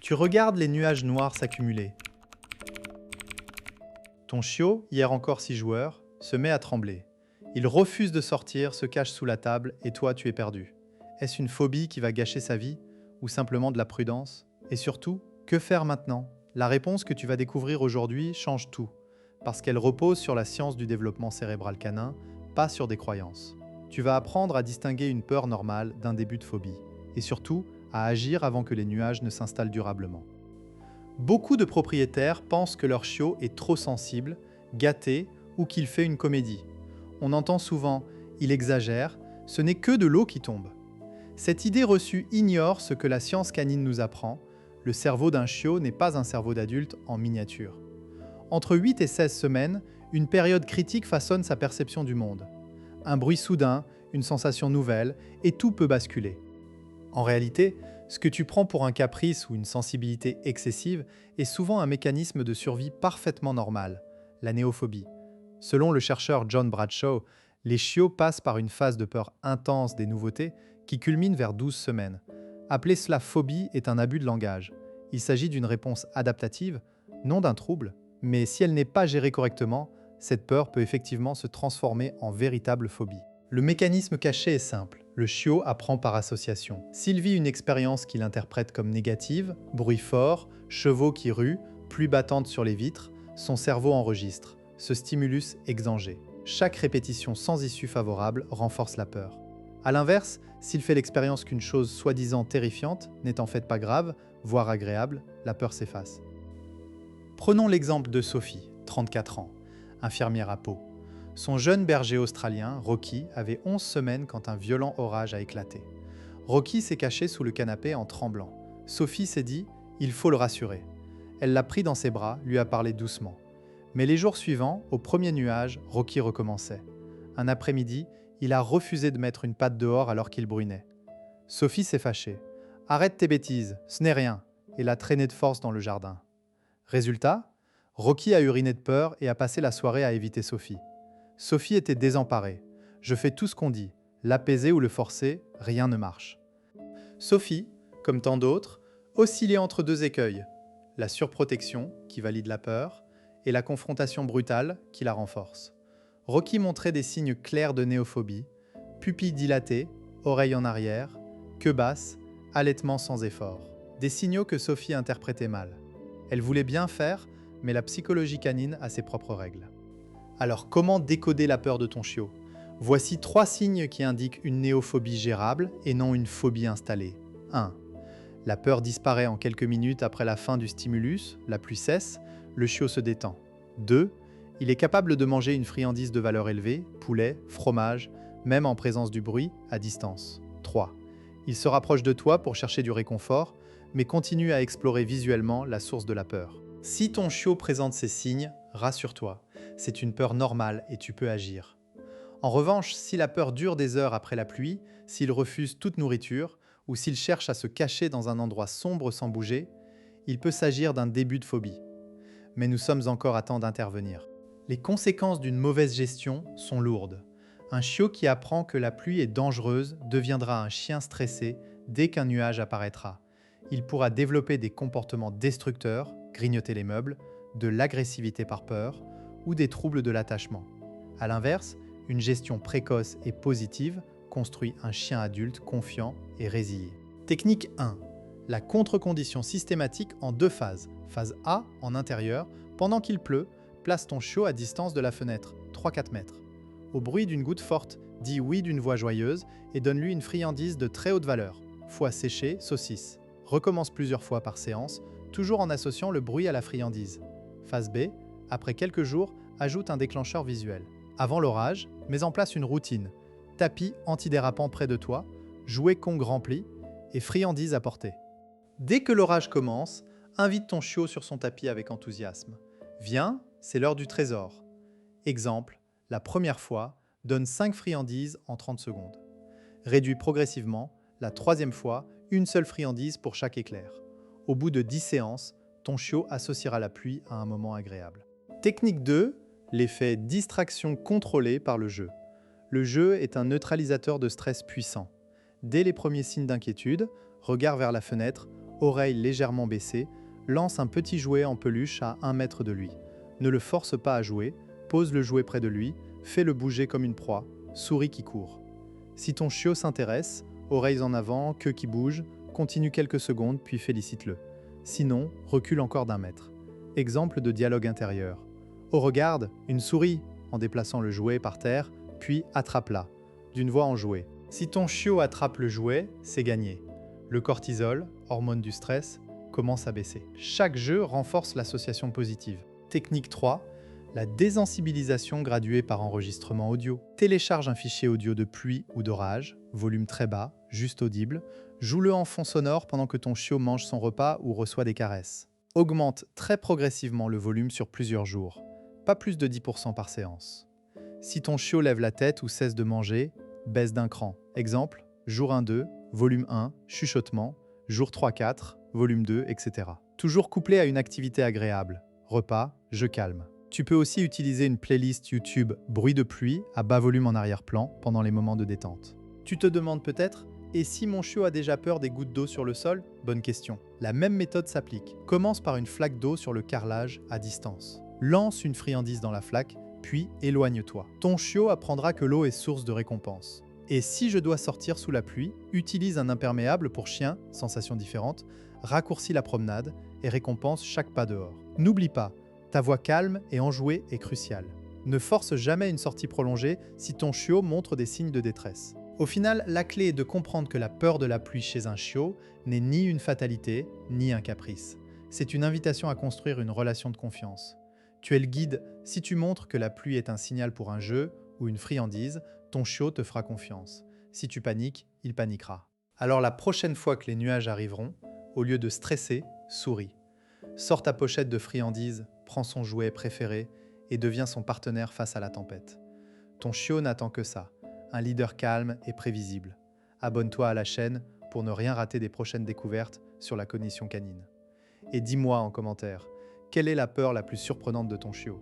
Tu regardes les nuages noirs s'accumuler. Ton chiot, hier encore 6 joueurs, se met à trembler. Il refuse de sortir, se cache sous la table et toi tu es perdu. Est-ce une phobie qui va gâcher sa vie ou simplement de la prudence? Et surtout, que faire maintenant? La réponse que tu vas découvrir aujourd'hui change tout, parce qu'elle repose sur la science du développement cérébral canin, pas sur des croyances. Tu vas apprendre à distinguer une peur normale d'un début de phobie, et surtout à agir avant que les nuages ne s'installent durablement. Beaucoup de propriétaires pensent que leur chiot est trop sensible, gâté ou qu'il fait une comédie. On entend souvent « il exagère », ce n'est que de l'eau qui tombe. Cette idée reçue ignore ce que la science canine nous apprend. Le cerveau d'un chiot n'est pas un cerveau d'adulte en miniature. Entre 8 et 16 semaines, une période critique façonne sa perception du monde. Un bruit soudain, une sensation nouvelle, et tout peut basculer. En réalité, ce que tu prends pour un caprice ou une sensibilité excessive est souvent un mécanisme de survie parfaitement normal, la néophobie. Selon le chercheur John Bradshaw, les chiots passent par une phase de peur intense des nouveautés qui culmine vers 12 semaines. Appeler cela phobie est un abus de langage. Il s'agit d'une réponse adaptative, non d'un trouble, mais si elle n'est pas gérée correctement, cette peur peut effectivement se transformer en véritable phobie. Le mécanisme caché est simple. Le chiot apprend par association. S'il vit une expérience qu'il interprète comme négative, bruit fort, chevaux qui ruent, pluie battante sur les vitres, son cerveau enregistre ce stimulus exangé. Chaque répétition sans issue favorable renforce la peur. A l'inverse, s'il fait l'expérience qu'une chose soi-disant terrifiante n'est en fait pas grave, voire agréable, la peur s'efface. Prenons l'exemple de Sophie, 34 ans, infirmière à Pau. Son jeune berger australien, Rocky, avait 11 semaines quand un violent orage a éclaté. Rocky s'est caché sous le canapé en tremblant. Sophie s'est dit « il faut le rassurer ». Elle l'a pris dans ses bras, lui a parlé doucement. Mais les jours suivants, au premier nuage, Rocky recommençait. Un après-midi, il a refusé de mettre une patte dehors alors qu'il brunait. Sophie s'est fâchée. « Arrête tes bêtises, ce n'est rien », et l'a traîné de force dans le jardin. Résultat, Rocky a uriné de peur et a passé la soirée à éviter Sophie. Sophie était désemparée. « Je fais tout ce qu'on dit. L'apaiser ou le forcer, rien ne marche. » Sophie, comme tant d'autres, oscillait entre deux écueils. La surprotection, qui valide la peur, et la confrontation brutale, qui la renforce. Rocky montrait des signes clairs de néophobie, pupilles dilatées, oreilles en arrière, queue basse, halètement sans effort. Des signaux que Sophie interprétait mal. Elle voulait bien faire, mais la psychologie canine a ses propres règles. Alors comment décoder la peur de ton chiot? Voici 3 signes qui indiquent une néophobie gérable et non une phobie installée. 1. La peur disparaît en quelques minutes après la fin du stimulus, la pluie cesse, le chiot se détend. 2. Il est capable de manger une friandise de valeur élevée, poulet, fromage, même en présence du bruit, à distance. 3. Il se rapproche de toi pour chercher du réconfort, mais continue à explorer visuellement la source de la peur. Si ton chiot présente ces signes, rassure-toi, c'est une peur normale et tu peux agir. En revanche, si la peur dure des heures après la pluie, s'il refuse toute nourriture, ou s'il cherche à se cacher dans un endroit sombre sans bouger, il peut s'agir d'un début de phobie. Mais nous sommes encore à temps d'intervenir. Les conséquences d'une mauvaise gestion sont lourdes. Un chiot qui apprend que la pluie est dangereuse deviendra un chien stressé dès qu'un nuage apparaîtra. Il pourra développer des comportements destructeurs, grignoter les meubles, de l'agressivité par peur ou des troubles de l'attachement. A l'inverse, une gestion précoce et positive construit un chien adulte confiant et résilié. Technique 1. La contre-condition systématique en 2 phases. Phase A, en intérieur, pendant qu'il pleut, place ton chiot à distance de la fenêtre, 3-4 mètres. Au bruit d'une goutte forte, dis oui d'une voix joyeuse et donne-lui une friandise de très haute valeur. Foie séché, saucisse. Recommence plusieurs fois par séance, toujours en associant le bruit à la friandise. Phase B, après quelques jours, ajoute un déclencheur visuel. Avant l'orage, mets en place une routine. Tapis antidérapant près de toi, jouet Kong rempli et friandise à portée. Dès que l'orage commence, invite ton chiot sur son tapis avec enthousiasme. Viens, c'est l'heure du trésor. Exemple, la première fois, donne 5 friandises en 30 secondes. Réduis progressivement, la 3e fois, une seule friandise pour chaque éclair. Au bout de 10 séances, ton chiot associera la pluie à un moment agréable. Technique 2, l'effet distraction contrôlée par le jeu. Le jeu est un neutralisateur de stress puissant. Dès les premiers signes d'inquiétude, regard vers la fenêtre, oreilles légèrement baissées, lance un petit jouet en peluche à 1 mètre de lui. Ne le force pas à jouer, pose le jouet près de lui, fais-le bouger comme une proie, souris qui court. Si ton chiot s'intéresse, oreilles en avant, queue qui bouge, continue quelques secondes puis félicite-le. Sinon, recule encore d'1 mètre. Exemple de dialogue intérieur. Oh regarde, une souris, en déplaçant le jouet par terre, puis attrape-la, d'une voix enjouée. Si ton chiot attrape le jouet, c'est gagné. Le cortisol, hormone du stress, commence à baisser. Chaque jeu renforce l'association positive. Technique 3, la désensibilisation graduée par enregistrement audio. Télécharge un fichier audio de pluie ou d'orage, volume très bas, juste audible. Joue-le en fond sonore pendant que ton chiot mange son repas ou reçoit des caresses. Augmente très progressivement le volume sur plusieurs jours, pas plus de 10% par séance. Si ton chiot lève la tête ou cesse de manger, baisse d'1 cran. Exemple, jour 1-2, volume 1, chuchotement, jour 3-4, volume 2, etc. Toujours couplé à une activité agréable, repas, jeu calme. Tu peux aussi utiliser une playlist YouTube bruit de pluie à bas volume en arrière-plan pendant les moments de détente. Tu te demandes peut-être, et si mon chiot a déjà peur des gouttes d'eau sur le sol? Bonne question. La même méthode s'applique. Commence par une flaque d'eau sur le carrelage à distance. Lance une friandise dans la flaque, puis éloigne-toi. Ton chiot apprendra que l'eau est source de récompense. Et si je dois sortir sous la pluie, utilise un imperméable pour chien, sensation différente, raccourcis la promenade et récompense chaque pas dehors. N'oublie pas, ta voix calme et enjouée est cruciale. Ne force jamais une sortie prolongée si ton chiot montre des signes de détresse. Au final, la clé est de comprendre que la peur de la pluie chez un chiot n'est ni une fatalité, ni un caprice. C'est une invitation à construire une relation de confiance. Tu es le guide, si tu montres que la pluie est un signal pour un jeu ou une friandise, ton chiot te fera confiance. Si tu paniques, il paniquera. Alors la prochaine fois que les nuages arriveront, au lieu de stresser, souris. Sors ta pochette de friandises, prends son jouet préféré et deviens son partenaire face à la tempête. Ton chiot n'attend que ça, un leader calme et prévisible. Abonne-toi à la chaîne pour ne rien rater des prochaines découvertes sur la cognition canine. Et dis-moi en commentaire, quelle est la peur la plus surprenante de ton chiot ?